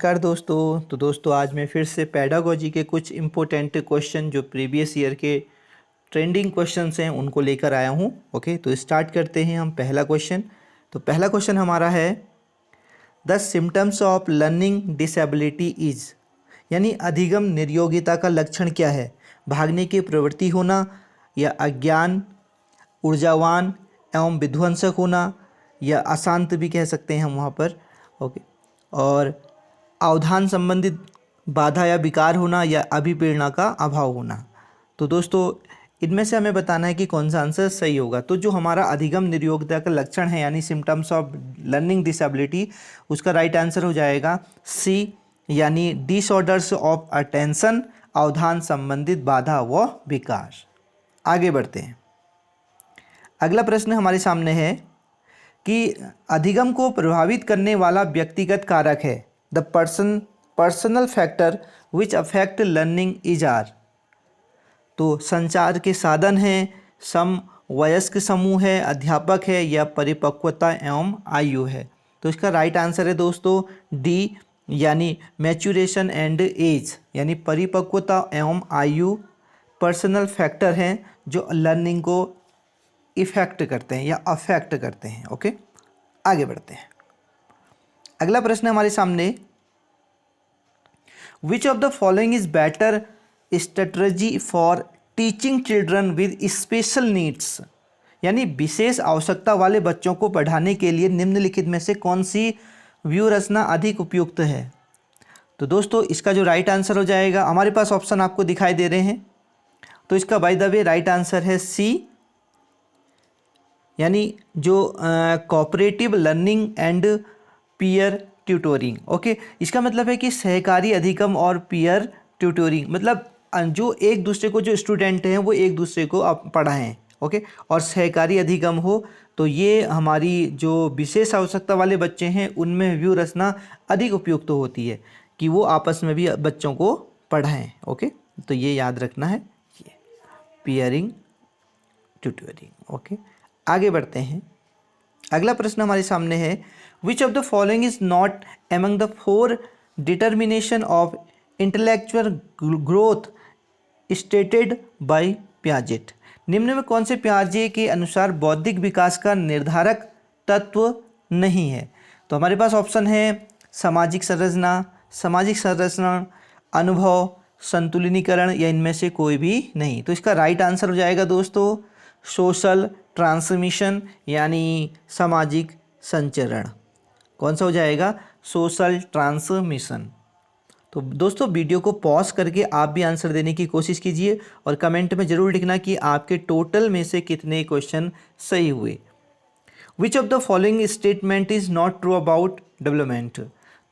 नमस्कार दोस्तों आज मैं फिर से पेडागोजी के कुछ इम्पोर्टेंट क्वेश्चन जो प्रीवियस ईयर के ट्रेंडिंग क्वेश्चंस हैं उनको लेकर आया हूँ। ओके, तो स्टार्ट करते हैं हम पहला क्वेश्चन। तो पहला क्वेश्चन हमारा है the symptoms of learning disability is, यानी अधिगम निर्योग्यता का लक्षण क्या है? भागने की प्रवृत्ति होना, या अज्ञान, ऊर्जावान एवं विध्वंसक होना, या अशांत भी कह सकते हैं हम वहाँ पर। ओके, और अवधान संबंधित बाधा या विकार होना, या अभिप्रेरणा का अभाव होना। तो दोस्तों इनमें से हमें बताना है कि कौन सा आंसर सही होगा। तो जो हमारा अधिगम निर्योग्यता का लक्षण है यानी सिम्टम्स ऑफ लर्निंग डिसेबिलिटी, उसका राइट आंसर हो जाएगा सी, यानी डिसऑर्डर्स ऑफ अटेंशन, अवधान संबंधित बाधा व विकार। आगे बढ़ते हैं। अगला प्रश्न हमारे सामने है कि अधिगम को प्रभावित करने वाला व्यक्तिगत कारक है। The personal factor which affect learning is are. तो संचार के साधन हैं, समवयस्क समूह है, अध्यापक है, या परिपक्वता एवं आयु है। तो इसका राइट आंसर है दोस्तों डी, यानी मैच्योरेशन एंड एज, यानी परिपक्वता एवं आयु पर्सनल फैक्टर हैं जो लर्निंग को इफेक्ट करते हैं या अफेक्ट करते हैं। ओके, आगे बढ़ते हैं। अगला प्रश्न हमारे सामने, विच of the following is better strategy for teaching children with special needs, यानी विशेष आवश्यकता वाले बच्चों को पढ़ाने के लिए निम्नलिखित में से कौन सी व्यू रचना अधिक उपयुक्त है? तो दोस्तों इसका जो राइट आंसर हो जाएगा, हमारे पास ऑप्शन आपको दिखाई दे रहे हैं, तो इसका by the way right answer है सी, यानी जो cooperative learning and peer tutoring. Okay, इसका मतलब है कि सहकारी अधिगम और पीयर ट्यूटोरिंग, मतलब जो एक दूसरे को, जो स्टूडेंट हैं वो एक दूसरे को पढ़ाएं। ओके, और सहकारी अधिगम हो तो ये हमारी जो विशेष आवश्यकता वाले बच्चे हैं उनमें व्यू रचना अधिक उपयुक्त होती है कि वो आपस में भी बच्चों को पढ़ाएं। ओके, तो ये याद रखना है, ये पीयरिंग ट्यूटोरिंग। ओके, आगे बढ़ते हैं। अगला प्रश्न हमारे सामने है, विच of the following is not among the four determination of intellectual growth stated by Piaget. निम्न में कौन से पियाजे के अनुसार बौद्धिक विकास का निर्धारक तत्व नहीं है? तो हमारे पास ऑप्शन है सामाजिक संरचना, अनुभव, संतुलिनीकरण, या इनमें से कोई भी नहीं। तो इसका राइट आंसर हो जाएगा दोस्तों सोशल ट्रांसमिशन, यानी सामाजिक संचरण। कौन सा हो जाएगा? Social transmission. तो दोस्तों वीडियो को पॉज करके आप भी आंसर देने की कोशिश कीजिए और कमेंट में ज़रूर लिखना कि आपके टोटल में से कितने क्वेश्चन सही हुए। विच of the following statement is not true about development.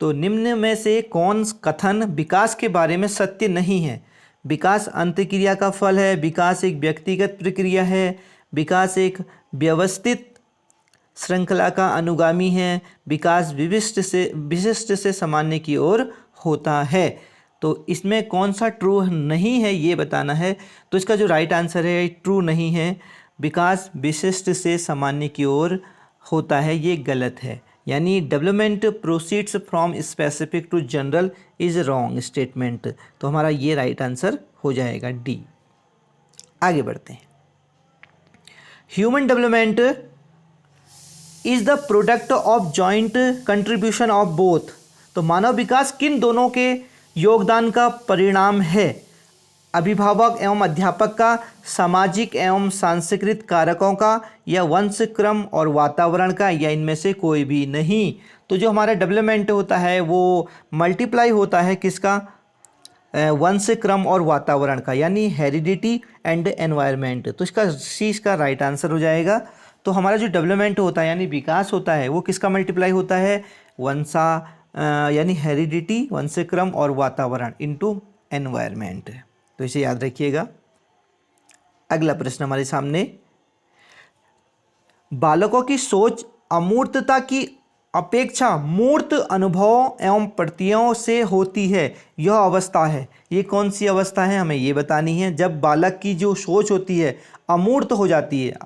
तो निम्न में से कौन कथन विकास के बारे में सत्य नहीं है? विकास अंतःक्रिया का फल है, विकास एक व्यक्तिगत प्रक्रिया है, विकास एक व्यवस्थित श्रृंखला का अनुगामी है, विकास विशिष्ट से सामान्य की ओर होता है। तो इसमें कौन सा ट्रू नहीं है ये बताना है। तो इसका जो राइट आंसर है ट्रू नहीं है, विकास विशिष्ट से सामान्य की ओर होता है, ये गलत है। यानी development proceeds from specific to general is wrong statement. तो हमारा ये राइट आंसर हो जाएगा डी। आगे बढ़ते हैं। Human development is the product of joint contribution of both. तो मानव विकास किन दोनों के योगदान का परिणाम है? अभिभावक एवं अध्यापक का, सामाजिक एवं सांस्कृतिक कारकों का, या वंश क्रम और वातावरण का, या इनमें से कोई भी नहीं। तो जो हमारा डेवलपमेंट होता है वो मल्टीप्लाई होता है किसका? वंश क्रम और वातावरण का, यानी हेरिडिटी एंड एनवायरनमेंट। तो इसका सी इसका राइट आंसर हो जाएगा। तो हमारा जो डेवलपमेंट होता है यानी विकास होता है वो किसका मल्टीप्लाई होता है? यानी हेरिडिटी, वंशक्रम और वातावरण इनटू एनवायरनमेंट। तो इसे याद रखिएगा। अगला प्रश्न हमारे सामने, बालकों की सोच अमूर्तता की अपेक्षा मूर्त अनुभवों एवं प्रत्ययों से होती है, यह अवस्था है। ये कौन सी अवस्था है हमें ये बतानी है। जब बालक की जो सोच होती है अमूर्त हो जाती है,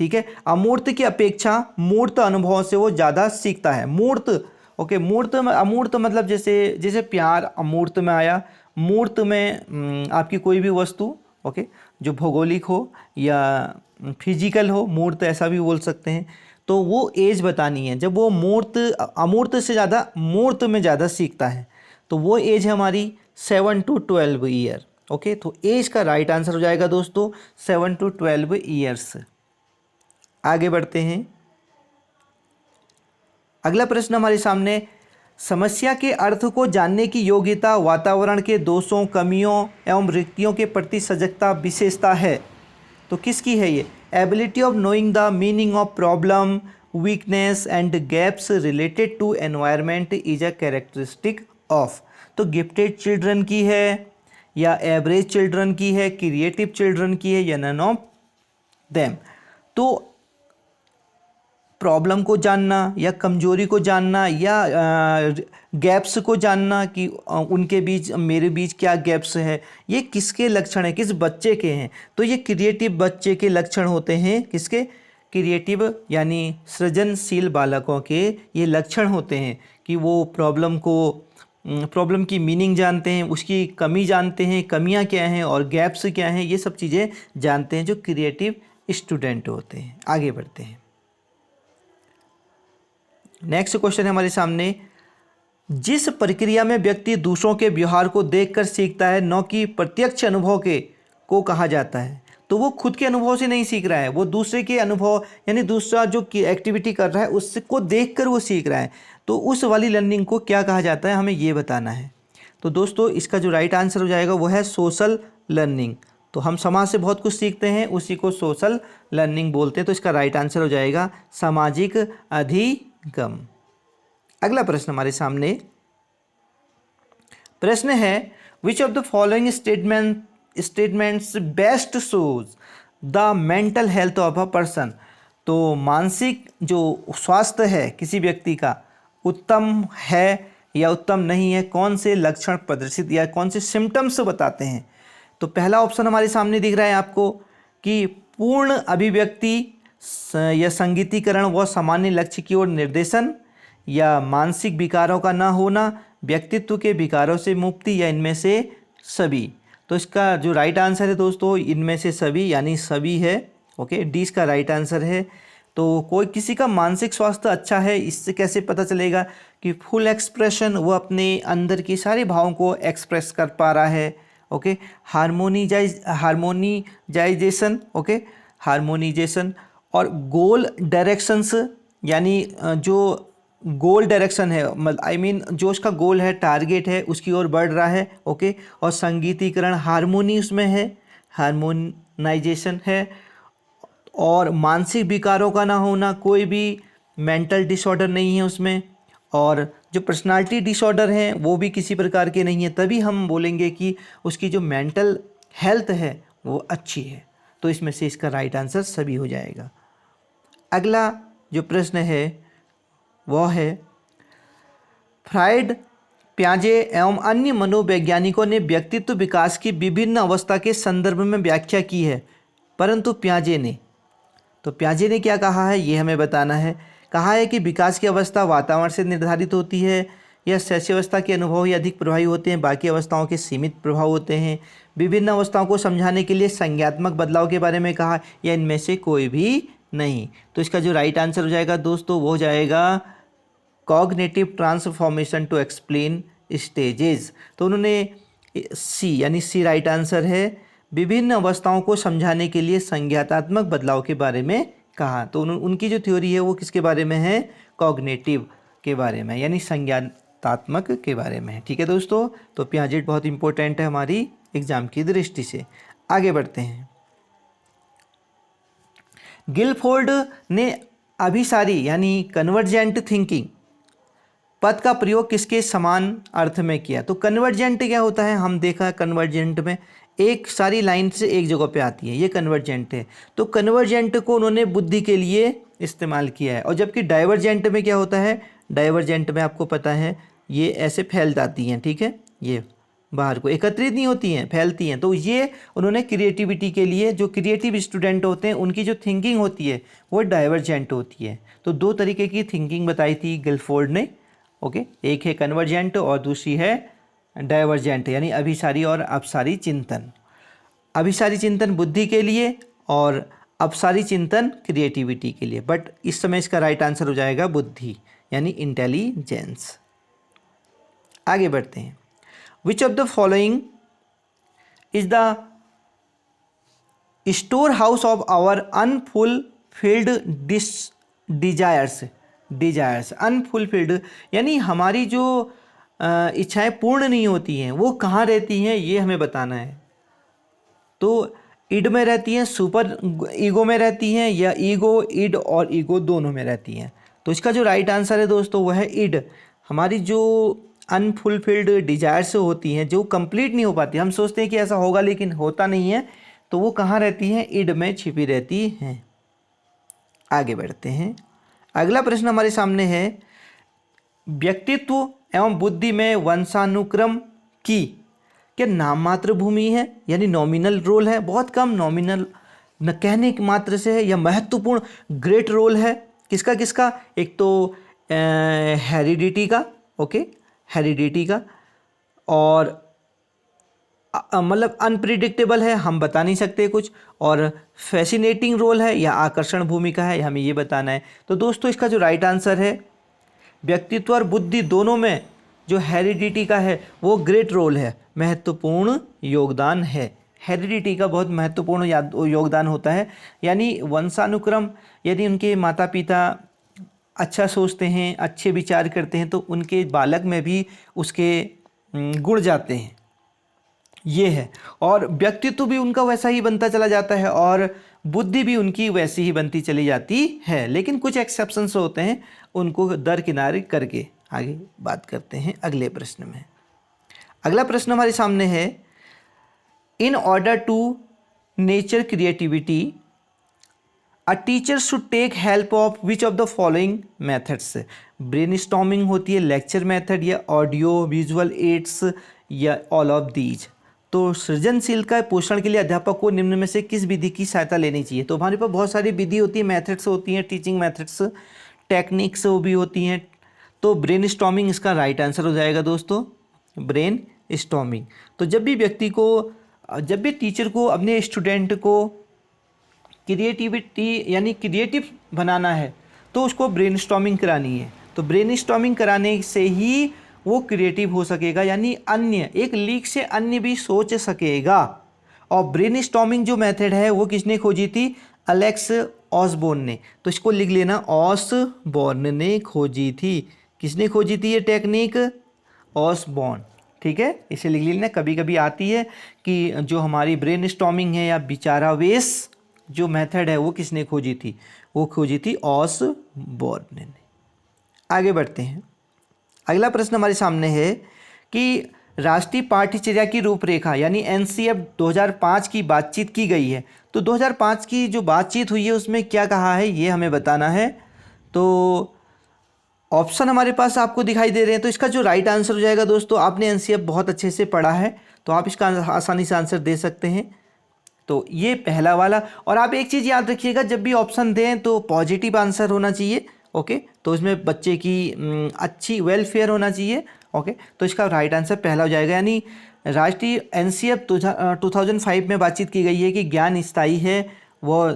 ठीक है, अमूर्त की अपेक्षा मूर्त अनुभवों से वो ज़्यादा सीखता है। मूर्त ओके, मूर्त में अमूर्त मतलब जैसे जैसे प्यार अमूर्त में आया, मूर्त में आपकी कोई भी वस्तु, ओके, जो भौगोलिक हो या फिजिकल हो, मूर्त ऐसा भी बोल सकते हैं। तो वो एज बतानी है जब वो मूर्त अमूर्त से ज़्यादा मूर्त में ज़्यादा सीखता है, तो वो एज है हमारी 7 to 12 ईयर। ओके, तो एज का राइट आंसर हो जाएगा दोस्तों 7 to 12 ईयर्स। आगे बढ़ते हैं। अगला प्रश्न हमारे सामने, समस्या के अर्थ को जानने की योग्यता वातावरण के दोषों, कमियों एवं रिक्तियों के प्रति सजगता विशेषता है। तो किसकी है ये? Ability of knowing the meaning of problem, weakness and gaps related to environment is a characteristic of. तो गिफ्टेड चिल्ड्रन की है या एवरेज चिल्ड्रन की है, क्रिएटिव चिल्ड्रन की है या नन ऑफ देम। तो प्रॉब्लम को जानना या कमजोरी को जानना या गैप्स को जानना कि उनके बीच मेरे बीच क्या गैप्स है, ये किसके लक्षण हैं, किस बच्चे के हैं? तो ये क्रिएटिव बच्चे के लक्षण होते हैं। किसके? क्रिएटिव यानी सृजनशील बालकों के ये लक्षण होते हैं कि वो प्रॉब्लम की मीनिंग जानते हैं, उसकी कमी जानते हैं, कमियां क्या हैं और गैप्स क्या हैं, ये सब चीज़ें जानते हैं जो क्रिएटिव स्टूडेंट होते हैं। आगे बढ़ते हैं। नेक्स्ट क्वेश्चन है हमारे सामने, जिस प्रक्रिया में व्यक्ति दूसरों के व्यवहार को देखकर सीखता है न कि प्रत्यक्ष अनुभव के को कहा जाता है। तो वो खुद के अनुभव से नहीं सीख रहा है, वो दूसरे के अनुभव यानी दूसरा जो एक्टिविटी कर रहा है उसको देखकर वो सीख रहा है। तो उस वाली लर्निंग को क्या कहा जाता है, हमें ये बताना है। तो दोस्तों इसका जो राइट आंसर हो जाएगा वो है सोशल लर्निंग। तो हम समाज से बहुत कुछ सीखते हैं, उसी को सोशल लर्निंग बोलते हैं। तो इसका राइट आंसर हो जाएगा सामाजिक अधिगम। अगला प्रश्न हमारे सामने, प्रश्न है, विच of the following statements best shows the mental health of a person. तो मानसिक जो स्वास्थ्य है किसी व्यक्ति का उत्तम है या उत्तम नहीं है, कौन से लक्षण प्रदर्शित या कौन से सिम्टम्स बताते हैं। तो पहला ऑप्शन हमारे सामने दिख रहा है आपको कि पूर्ण अभिव्यक्ति या संगीतीकरण व सामान्य लक्ष्य की ओर निर्देशन, या मानसिक विकारों का ना होना, व्यक्तित्व के विकारों से मुक्ति, या इनमें से सभी। तो इसका जो राइट आंसर है दोस्तों इनमें से सभी यानी सभी है। ओके, डी इसका राइट आंसर है। तो कोई किसी का मानसिक स्वास्थ्य अच्छा है इससे कैसे पता चलेगा कि फुल एक्सप्रेशन, वो अपने अंदर के सारे भावों को एक्सप्रेस कर पा रहा है। ओके, हार्मोनिजाइजेशन, ओके, हार्मोनिजेशन और गोल डायरेक्शंस, यानी जो गोल डायरेक्शन है जो उसका गोल है, टारगेट है, उसकी ओर बढ़ रहा है। ओके, और संगीतीकरण, हार्मोनी उसमें है, हार्मोनाइजेशन है, और मानसिक विकारों का ना होना, कोई भी मेंटल डिसऑर्डर नहीं है उसमें, और जो पर्सनालिटी डिसऑर्डर हैं वो भी किसी प्रकार के नहीं है। तभी हम बोलेंगे कि उसकी जो मेंटल हेल्थ है वो अच्छी है। तो इसमें से इसका राइट आंसर सभी हो जाएगा। अगला जो प्रश्न है वह है, फ्राइड, प्याजे एवं अन्य मनोवैज्ञानिकों ने व्यक्तित्व विकास की विभिन्न अवस्था के संदर्भ में व्याख्या की है, परंतु प्याजे ने क्या कहा है ये हमें बताना है। कहा है कि विकास की अवस्था वातावरण से निर्धारित होती है, या शैशवावस्था के अनुभव ही अधिक प्रभावी होते हैं, बाकी अवस्थाओं के सीमित प्रभाव होते हैं। विभिन्न अवस्थाओं को समझाने के लिए संज्ञात्मक बदलाव के बारे में कहा, या इनमें से कोई भी नहीं। तो इसका जो राइट आंसर हो जाएगा दोस्तों वो हो जाएगा cognitive transformation to explain stages. तो उन्होंने सी यानी सी राइट आंसर है, विभिन्न अवस्थाओं को समझाने के लिए संज्ञातात्मक बदलाव के बारे में कहा। तो उनकी जो थ्योरी है वो किसके बारे में है, कॉग्निटिव के बारे में, यानी संज्ञातात्मक के बारे में है। ठीक है दोस्तों, तो पियाजेट बहुत इंपॉर्टेंट है हमारी एग्जाम की दृष्टि से। आगे बढ़ते हैं। गिलफोर्ड ने अभिसारी यानी कन्वर्जेंट थिंकिंग पद का प्रयोग किसके समान अर्थ में किया। तो कन्वर्जेंट क्या होता है, हम देखा कन्वर्जेंट में एक सारी लाइन से एक जगह पे आती है, ये कन्वर्जेंट है। तो कन्वर्जेंट को उन्होंने बुद्धि के लिए इस्तेमाल किया है। और जबकि डाइवर्जेंट में क्या होता है, डाइवर्जेंट में आपको पता है ये ऐसे फैल जाती हैं, ठीक है, ये बाहर को एकत्रित नहीं होती हैं, फैलती हैं। तो ये उन्होंने क्रिएटिविटी के लिए, जो क्रिएटिव स्टूडेंट होते हैं उनकी जो थिंकिंग होती है वो डाइवर्जेंट होती है। तो दो तरीके की थिंकिंग बताई थी गिलफोर्ड ने, ओके, एक है कन्वर्जेंट और दूसरी है डाइवर्जेंट, यानी अभिसारी और अपसारी चिंतन। अभिसारी चिंतन बुद्धि के लिए और अपसारी चिंतन क्रिएटिविटी के लिए, बट इस समय इसका राइट आंसर हो जाएगा बुद्धि यानी इंटेलिजेंस। आगे बढ़ते हैं। Which of the following is the store house of our unfulfilled desires unfulfilled यानी हमारी जो इच्छाएं पूर्ण नहीं होती हैं वो कहाँ रहती हैं, ये हमें बताना है। तो इड में रहती हैं, सुपर ईगो में रहती हैं, या ईगो, इड और ईगो दोनों में रहती हैं। तो इसका जो राइट आंसर है दोस्तों वह है इड। हमारी जो अनफुलफिल्ड डिजायर्स होती हैं, जो कंप्लीट नहीं हो पाती, हम सोचते हैं कि ऐसा होगा लेकिन होता नहीं है, तो वो कहाँ रहती हैं, इड में छिपी रहती हैं। आगे बढ़ते हैं। अगला प्रश्न हमारे सामने है, व्यक्तित्व एवं बुद्धि में वंशानुक्रम की क्या नाम मात्र भूमि है, यानी नॉमिनल रोल है, बहुत कम नॉमिनल न कहने की मात्र से है, या महत्वपूर्ण ग्रेट रोल है। किसका किसका, एक तो हेरिडिटी का, ओके, हेरिडिटी का, और मतलब अनप्रिडिक्टेबल है, हम बता नहीं सकते कुछ, और फैसिनेटिंग रोल है या आकर्षण भूमिका है, हमें ये बताना है। तो दोस्तों इसका जो राइट आंसर है, व्यक्तित्व और बुद्धि दोनों में जो हेरिडिटी का है वो ग्रेट रोल है, महत्वपूर्ण योगदान है। हेरिडिटी का बहुत महत्वपूर्ण योगदान होता है, यानी वंशानुक्रम, यदि उनके माता पिता अच्छा सोचते हैं, अच्छे विचार करते हैं, तो उनके बालक में भी उसके गुण जाते हैं, ये है। और व्यक्तित्व भी उनका वैसा ही बनता चला जाता है और बुद्धि भी उनकी वैसी ही बनती चली जाती है, लेकिन कुछ एक्सेप्शंस होते हैं, उनको दरकिनार करके आगे बात करते हैं अगले प्रश्न में। अगला प्रश्न हमारे सामने है, in order to nature creativity a teacher should take help of which of the following methods. Brainstorming होती है, लेक्चर मेथड, या ऑडियो विजुअल एड्स, या ऑल ऑफ दीज। तो सृजनशील का पोषण के लिए अध्यापक को निम्न में से किस विधि की सहायता लेनी चाहिए। तो हमारे पास बहुत सारी विधि होती है, मेथड्स होती हैं, टीचिंग मेथड्स, टेक्निक्स भी होती हैं। तो ब्रेन स्टॉर्मिंग इसका राइट आंसर हो जाएगा दोस्तों, ब्रेन स्टॉर्मिंग। तो जब भी टीचर को अपने स्टूडेंट को क्रिएटिविटी यानी क्रिएटिव बनाना है तो उसको ब्रेन स्टॉर्मिंग करानी है। तो ब्रेन स्टॉर्मिंग कराने से ही वो क्रिएटिव हो सकेगा, यानी अन्य एक लीक से अन्य भी सोच सकेगा। और ब्रेन स्टॉर्मिंग जो मेथड है वो किसने खोजी थी, अलेक्स ऑसबोर्न ने। तो इसको लिख लेना, ऑसबोर्न ने खोजी थी। किसने खोजी थी ये टेक्निक, ऑसबोर्न, ठीक है, इसे लिख लेना। कभी कभी आती है कि जो हमारी ब्रेन स्टॉर्मिंग है या विचारावेश जो मेथड है वो किसने खोजी थी, वो खोजी थी ऑसबोर्न ने। आगे बढ़ते हैं। अगला प्रश्न हमारे सामने है कि राष्ट्रीय पाठ्यचर्या की रूपरेखा यानी एनसीएफ 2005 की बातचीत की गई है। तो 2005 की जो बातचीत हुई है उसमें क्या कहा है ये हमें बताना है। तो ऑप्शन हमारे पास आपको दिखाई दे रहे हैं। तो इसका जो राइट आंसर हो जाएगा दोस्तों, आपने एनसीएफ बहुत अच्छे से पढ़ा है तो आप इसका आसानी से आंसर दे सकते हैं। तो ये पहला वाला। और आप एक चीज़ याद रखिएगा, जब भी ऑप्शन दें तो पॉजिटिव आंसर होना चाहिए, ओके। तो इसमें बच्चे की अच्छी वेलफेयर होना चाहिए, ओके। तो इसका राइट आंसर पहला हो जाएगा, यानी राष्ट्रीय एनसीएफ 2005 में बातचीत की गई है कि ज्ञान स्थायी है, वो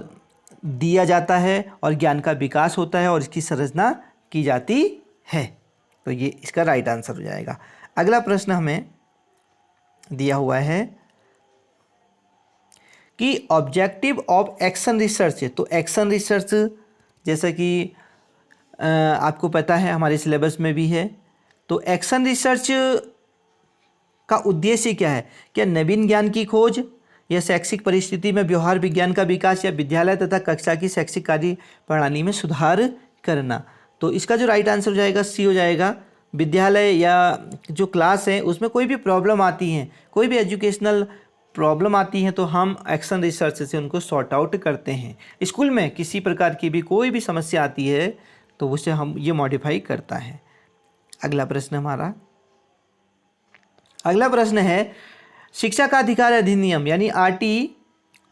दिया जाता है और ज्ञान का विकास होता है और इसकी संरचना की जाती है। तो ये इसका राइट आंसर हो जाएगा। अगला प्रश्न हमें दिया हुआ है कि ऑब्जेक्टिव ऑफ एक्शन रिसर्च। तो एक्शन रिसर्च जैसा कि आपको पता है हमारे सिलेबस में भी है। तो एक्शन रिसर्च का उद्देश्य क्या है, क्या नवीन ज्ञान की खोज, या शैक्षिक परिस्थिति में व्यवहार विज्ञान का विकास, या विद्यालय तथा कक्षा की शैक्षिक कार्य प्रणाली में सुधार करना। तो इसका जो राइट आंसर हो जाएगा सी हो जाएगा। विद्यालय या जो क्लास है उसमें कोई भी प्रॉब्लम आती है, कोई भी एजुकेशनल प्रॉब्लम आती है तो हम एक्शन रिसर्च से उनको सॉर्ट आउट करते हैं। स्कूल में किसी प्रकार की भी कोई भी समस्या आती है तो उसे हम ये मॉडिफाई करता है। अगला प्रश्न हमारा, अगला प्रश्न है शिक्षा का अधिकार अधिनियम यानी आरटी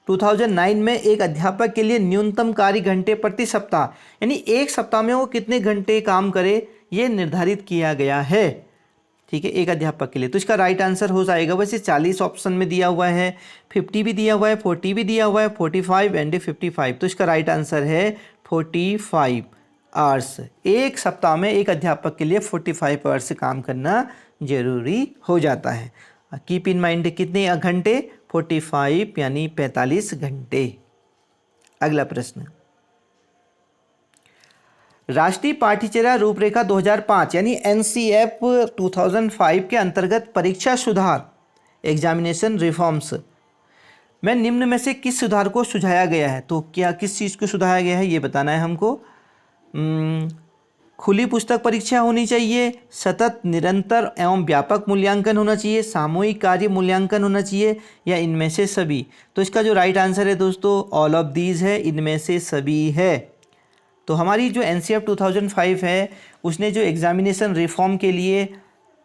2009 में एक अध्यापक के लिए न्यूनतम कार्य घंटे प्रति सप्ताह यानी एक सप्ताह में वो कितने घंटे काम करे ये निर्धारित किया गया है, ठीक है, एक अध्यापक के लिए। तो इसका राइट आंसर हो जाएगा, वैसे 40 ऑप्शन में दिया हुआ है, 50 भी दिया हुआ है, 40 भी दिया हुआ है, 45 एंड 55। तो इसका राइट आंसर है 45 आवर्स। एक सप्ताह में एक अध्यापक के लिए 45 आवर्स काम करना जरूरी हो जाता है। कीप इन माइंड कितने घंटे, 45 यानी 45 घंटे। अगला प्रश्न, राष्ट्रीय पाठ्यचर्या रूपरेखा 2005 यानी एनसीएफ 2005 के अंतर्गत परीक्षा सुधार एग्जामिनेशन रिफॉर्म्स में निम्न में से किस सुधार को सुझाया गया है? तो क्या किस चीज़ को सुझाया गया है ये बताना है हमको। खुली पुस्तक परीक्षा होनी चाहिए, सतत निरंतर एवं व्यापक मूल्यांकन होना चाहिए, सामूहिक कार्य मूल्यांकन होना चाहिए, या इनमें से सभी। तो इसका जो राइट आंसर है दोस्तों ऑल ऑफ दीज है, इनमें से सभी है। तो हमारी जो एनसीएफ 2005 है उसने जो एग्जामिनेशन रिफॉर्म के लिए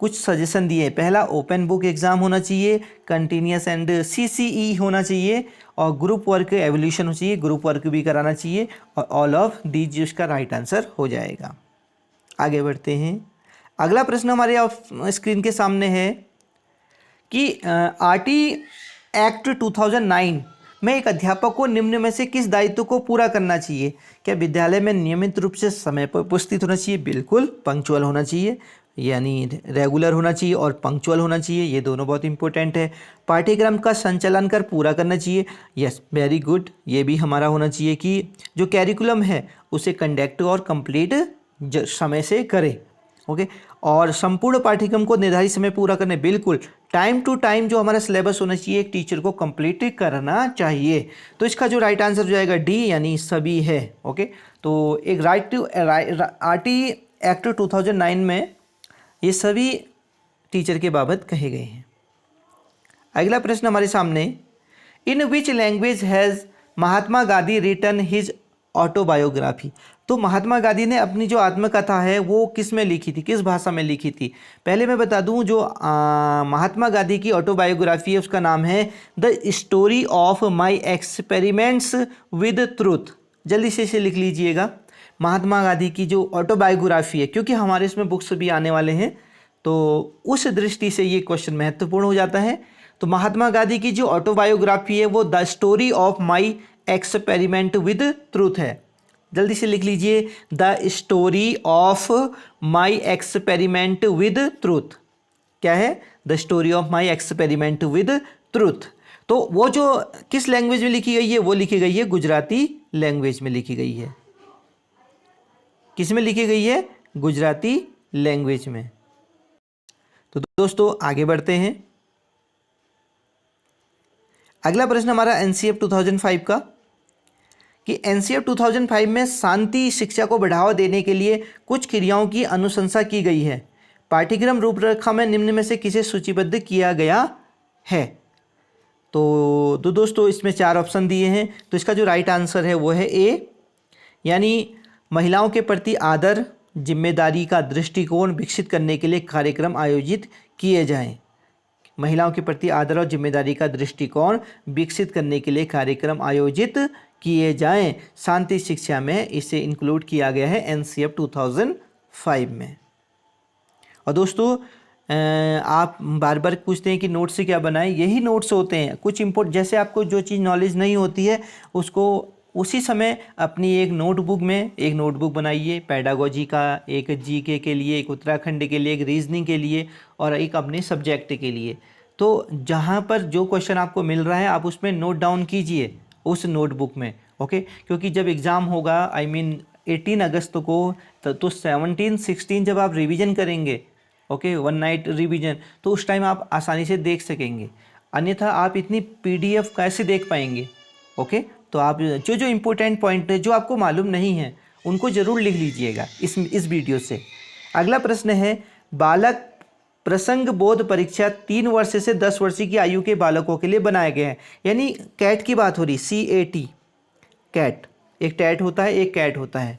कुछ सजेशन दिए। पहला, ओपन बुक एग्ज़ाम होना चाहिए, कंटिन्यूस एंड सीसीई होना चाहिए, और ग्रुप वर्क एवोल्यूशन होना चाहिए, ग्रुप वर्क भी कराना चाहिए, और ऑल ऑफ दीज इसका राइट आंसर हो जाएगा। आगे बढ़ते हैं। अगला प्रश्न हमारे स्क्रीन के सामने है कि आरटी एक्ट 2009 में एक अध्यापक को निम्न में से किस दायित्व को पूरा करना चाहिए? क्या विद्यालय में नियमित रूप से समय पर उपस्थित होना चाहिए? बिल्कुल, पंक्चुअल होना चाहिए, यानी रेगुलर होना चाहिए और पंक्चुअल होना चाहिए, ये दोनों बहुत इंपॉर्टेंट है। पाठ्यक्रम का संचालन कर पूरा करना चाहिए, यस वेरी गुड, ये भी हमारा होना चाहिए कि जो कैरिकुलम है उसे कंडक्ट और कंप्लीट समय से करें, ओके। और संपूर्ण पाठ्यक्रम को निर्धारित समय पूरा करने, बिल्कुल टाइम टू टाइम जो हमारा सिलेबस होना चाहिए एक टीचर को कंप्लीट करना चाहिए। तो इसका जो राइट आंसर हो जाएगा डी, यानी सभी है, ओके। तो एक आरटी एक्ट 2009 में ये सभी टीचर के बाबत कहे गए हैं। अगला प्रश्न हमारे सामने, in which language has Mahatma Gandhi written his autobiography? तो महात्मा गांधी ने अपनी जो आत्मकथा है वो किस में लिखी थी, किस भाषा में लिखी थी? पहले मैं बता दूं, जो महात्मा गांधी की ऑटोबायोग्राफी है उसका नाम है the story of my experiments with truth. जल्दी से इसे लिख लीजिएगा, महात्मा गांधी की जो ऑटोबायोग्राफी है, क्योंकि हमारे इसमें बुक्स भी आने वाले हैं तो उस दृष्टि से ये क्वेश्चन महत्वपूर्ण हो जाता है। तो महात्मा गांधी की जो ऑटोबायोग्राफी है वो the story of my experiment with truth है। जल्दी से लिख लीजिए, the story of my experiment with truth. क्या है? The story of my experiment with truth. तो वो जो किस लैंग्वेज में लिखी गई है, वो लिखी गई है गुजराती लैंग्वेज में लिखी गई है। किस में लिखी गई है? गुजराती लैंग्वेज में। तो दोस्तों आगे बढ़ते हैं। अगला प्रश्न हमारा एनसीएफ 2005 का, कि एनसीएफ 2005 में शांति शिक्षा को बढ़ावा देने के लिए कुछ क्रियाओं की अनुशंसा की गई है। पाठ्यक्रम रूपरेखा में निम्न में से किसे सूचीबद्ध किया गया है? तो दोस्तों इसमें 4 ऑप्शन दिए हैं, तो इसका जो राइट आंसर है वो है ए, यानी महिलाओं के प्रति आदर जिम्मेदारी का दृष्टिकोण विकसित करने के लिए कार्यक्रम आयोजित किए जाएं। महिलाओं के प्रति आदर और जिम्मेदारी का दृष्टिकोण विकसित करने के लिए कार्यक्रम आयोजित किए जाएं। शांति शिक्षा में इसे इंक्लूड किया गया है एनसीएफ 2005 में। और दोस्तों आप बार बार पूछते हैं कि नोट्स से क्या बनाएं, यही नोट्स होते हैं। कुछ जैसे आपको जो चीज़ नॉलेज नहीं होती है उसको उसी समय अपनी एक नोटबुक बनाइए, पेडागोजी का, एक जीके के लिए, एक उत्तराखंड के लिए, एक रीजनिंग के लिए और एक अपने सब्जेक्ट के लिए। तो जहाँ पर जो क्वेश्चन आपको मिल रहा है आप उसमें नोट डाउन कीजिए उस नोटबुक में, ओके। क्योंकि जब एग्ज़ाम होगा 18 अगस्त को, तो 17-16 जब आप रिवीजन करेंगे, ओके, 1 नाइट रिवीजन, तो उस टाइम आप आसानी से देख सकेंगे। अन्यथा आप इतनी पीडीएफ कैसे देख पाएंगे, ओके। तो आप जो इम्पोर्टेंट पॉइंट है जो आपको मालूम नहीं है उनको ज़रूर लिख लीजिएगा इस वीडियो से। अगला प्रश्न है, बालक प्रसंग बोध परीक्षा 3 वर्ष से 10 वर्ष की आयु के बालकों के लिए बनाया गया है। यानी कैट की बात हो रही, CAT, कैट, एक टैट होता है एक कैट होता है,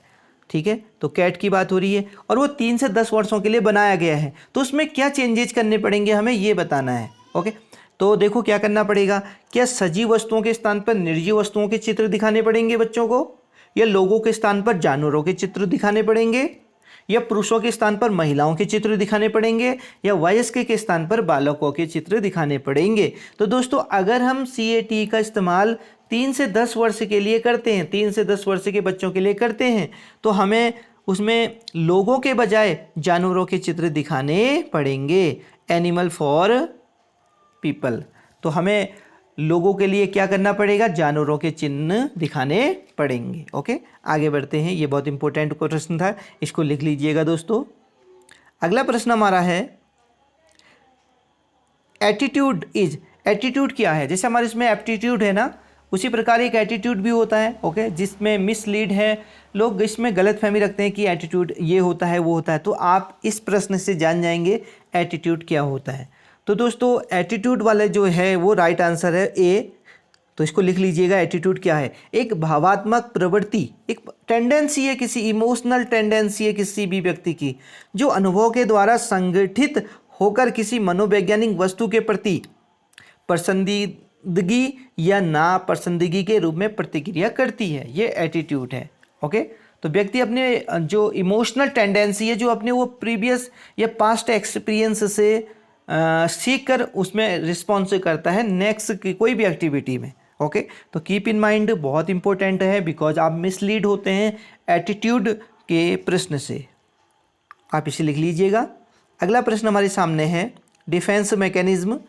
ठीक है। तो कैट की बात हो रही है और वो 3 से 10 वर्षों के लिए बनाया गया है। तो उसमें क्या चेंजेज करने पड़ेंगे हमें ये बताना है, ओके। तो देखो क्या करना पड़ेगा, क्या सजीव वस्तुओं के स्थान पर निर्जीव वस्तुओं के चित्र दिखाने पड़ेंगे बच्चों को, या लोगों के स्थान पर जानवरों के चित्र दिखाने पड़ेंगे, या पुरुषों के स्थान पर महिलाओं के चित्र दिखाने पड़ेंगे या वयस्क के स्थान पर बालकों के चित्र दिखाने पड़ेंगे। तो दोस्तों अगर हम CAT का इस्तेमाल 3 से 10 वर्ष के लिए करते हैं, 3 से 10 वर्ष के बच्चों के लिए करते हैं, तो हमें उसमें लोगों के बजाय जानवरों के चित्र दिखाने पड़ेंगे, एनिमल फॉर पीपल। तो हमें लोगों के लिए क्या करना पड़ेगा, जानवरों के चिन्ह दिखाने पड़ेंगे। ओके, आगे बढ़ते हैं। ये बहुत इंपॉर्टेंट प्रश्न था, इसको लिख लीजिएगा दोस्तों। अगला प्रश्न हमारा है एटीट्यूड इज, एटीट्यूड क्या है। जैसे हमारे इसमें एप्टीट्यूड है ना, उसी प्रकार एक एटीट्यूड भी होता है। ओके, जिसमें मिसलीड है, लोग इसमें गलत फहमी रखते हैं कि एटीट्यूड ये होता है वो होता है। तो आप इस प्रश्न से जान जाएंगे एटीट्यूड क्या होता है। तो दोस्तों एटीट्यूड वाले जो है वो राइट आंसर है ए। तो इसको लिख लीजिएगा, एटीट्यूड क्या है, एक भावात्मक प्रवृत्ति, एक टेंडेंसी है, किसी इमोशनल टेंडेंसी है किसी भी व्यक्ति की, जो अनुभव के द्वारा संगठित होकर किसी मनोवैज्ञानिक वस्तु के प्रति पसंदीदगी या नापसंदीदगी के रूप में प्रतिक्रिया करती है, ये एटीट्यूड है। ओके, तो व्यक्ति अपने जो इमोशनल टेंडेंसी है, जो अपने वो प्रीवियस या पास्ट एक्सपीरियंस से सीख कर उसमें रिस्पॉन्स करता है नेक्स्ट की कोई भी एक्टिविटी में। ओके, तो कीप इन माइंड, बहुत इंपॉर्टेंट है, बिकॉज आप मिसलीड होते हैं एटीट्यूड के प्रश्न से। आप इसे लिख लीजिएगा। अगला प्रश्न हमारे सामने है डिफेंस मैकेनिज्म।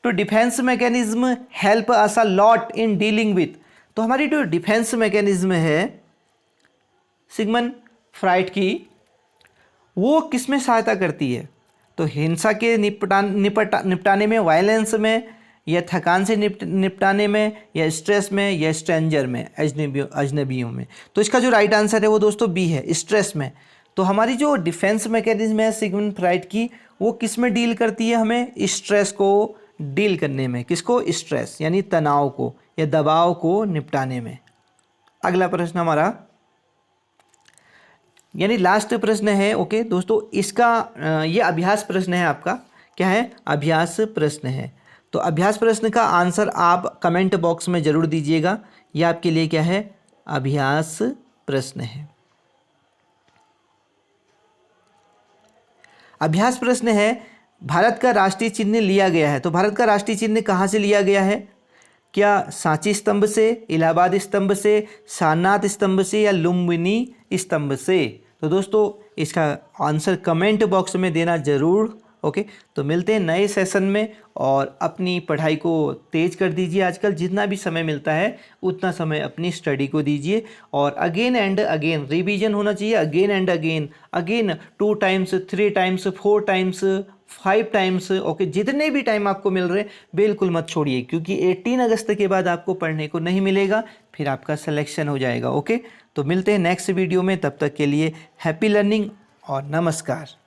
तो defence mechanism help us a lot in dealing with. तो हमारी जो डिफेंस मैकेनिज्म है सिगमंड फ्राइड की, वो किस में सहायता करती है। तो हिंसा के निपटाने में, वायलेंस में, या थकान से निपटाने में, या स्ट्रेस में, या स्ट्रेंजर में, अजनबियों में। तो इसका जो राइट आंसर है वो दोस्तों बी है, स्ट्रेस में। तो हमारी जो डिफेंस मैकेनिज्म है सिगमंड फ्राइड की, वो किस में डील करती है, हमें स्ट्रेस को डील करने में। किसको, स्ट्रेस यानी तनाव को या दबाव को निपटाने में। अगला प्रश्न हमारा यानी लास्ट प्रश्न है। ओके दोस्तों, इसका ये अभ्यास प्रश्न है आपका। क्या है, अभ्यास प्रश्न है। तो अभ्यास प्रश्न का आंसर आप कमेंट बॉक्स में ज़रूर दीजिएगा। यह आपके लिए क्या है, अभ्यास प्रश्न है। अभ्यास प्रश्न है, भारत का राष्ट्रीय चिन्ह लिया गया है। तो भारत का राष्ट्रीय चिन्ह कहाँ से लिया गया है, क्या सांची स्तंभ से, इलाहाबाद स्तंभ से, सारनाथ स्तंभ से, या लुम्बिनी स्तंभ से। तो दोस्तों इसका आंसर कमेंट बॉक्स में देना ज़रूर। ओके, तो मिलते हैं नए सेशन में, और अपनी पढ़ाई को तेज़ कर दीजिए। आजकल जितना भी समय मिलता है उतना समय अपनी स्टडी को दीजिए, और अगेन एंड अगेन रिवीजन होना चाहिए, again and again 2 times, 3 times, 4 times, 5 times. Okay, जितने भी टाइम आपको मिल रहे बिल्कुल मत छोड़िए, क्योंकि 18 अगस्त के बाद आपको पढ़ने को नहीं मिलेगा, फिर आपका सिलेक्शन हो जाएगा। ओके, तो मिलते हैं नेक्स्ट वीडियो में, तब तक के लिए हैप्पी लर्निंग और नमस्कार।